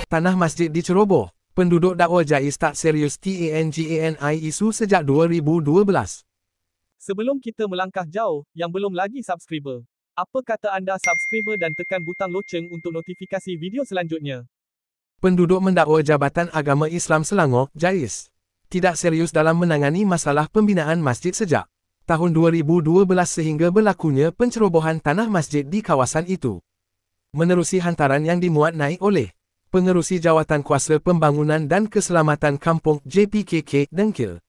Tanah masjid diceroboh. Penduduk dakwa Jais tak serius TANGANI isu sejak 2012. Sebelum kita melangkah jauh, yang belum lagi subscriber, apa kata anda subscriber dan tekan butang loceng untuk notifikasi video selanjutnya? Penduduk mendakwa Jabatan Agama Islam Selangor, JAIS, tidak serius dalam menangani masalah pembinaan masjid sejak tahun 2012 sehingga berlakunya pencerobohan tanah masjid di kawasan itu. Menerusi hantaran yang dimuat naik oleh Pengerusi Jawatan Kuasa Pembangunan dan Keselamatan Kampung JPKK Dengkil.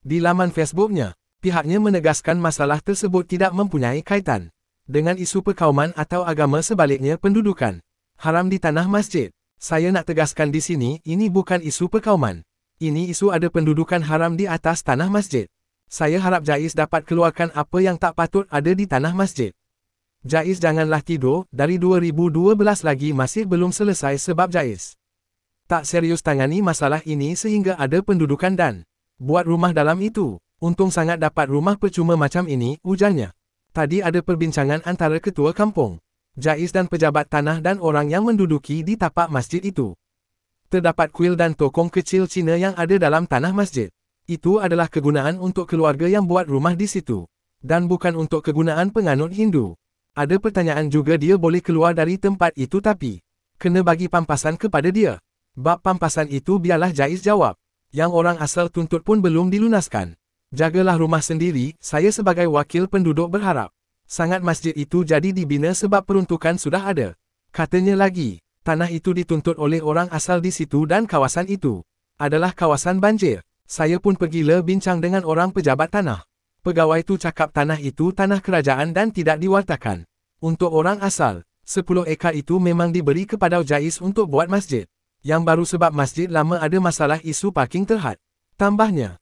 Di laman Facebooknya, pihaknya menegaskan masalah tersebut tidak mempunyai kaitan dengan isu perkauman atau agama, sebaliknya pendudukan haram di tanah masjid. Saya nak tegaskan di sini, ini bukan isu perkauman. Ini isu ada pendudukan haram di atas tanah masjid. Saya harap JAIS dapat keluarkan apa yang tak patut ada di tanah masjid. JAIS janganlah tidur, dari 2012 lagi masih belum selesai sebab JAIS tak serius tangani masalah ini sehingga ada pendudukan dan buat rumah dalam itu. Untung sangat dapat rumah percuma macam ini, ujarnya. Tadi ada perbincangan antara ketua kampung, JAIS dan pejabat tanah dan orang yang menduduki di tapak masjid itu. Terdapat kuil dan tokong kecil Cina yang ada dalam tanah masjid. Itu adalah kegunaan untuk keluarga yang buat rumah di situ, dan bukan untuk kegunaan penganut Hindu. Ada pertanyaan juga, dia boleh keluar dari tempat itu tapi kena bagi pampasan kepada dia. Bab pampasan itu biarlah JAIS jawab. Yang orang asal tuntut pun belum dilunaskan. Jagalah rumah sendiri. Saya sebagai wakil penduduk berharap sangat masjid itu jadi dibina sebab peruntukan sudah ada. Katanya lagi, tanah itu dituntut oleh orang asal di situ dan kawasan itu adalah kawasan banjir. Saya pun pergilah bincang dengan orang pejabat tanah. Pegawai tu cakap tanah itu tanah kerajaan dan tidak diwartakan untuk orang asal. 10 ekar itu memang diberi kepada JAIS untuk buat masjid yang baru sebab masjid lama ada masalah isu parking terhad. Tambahnya,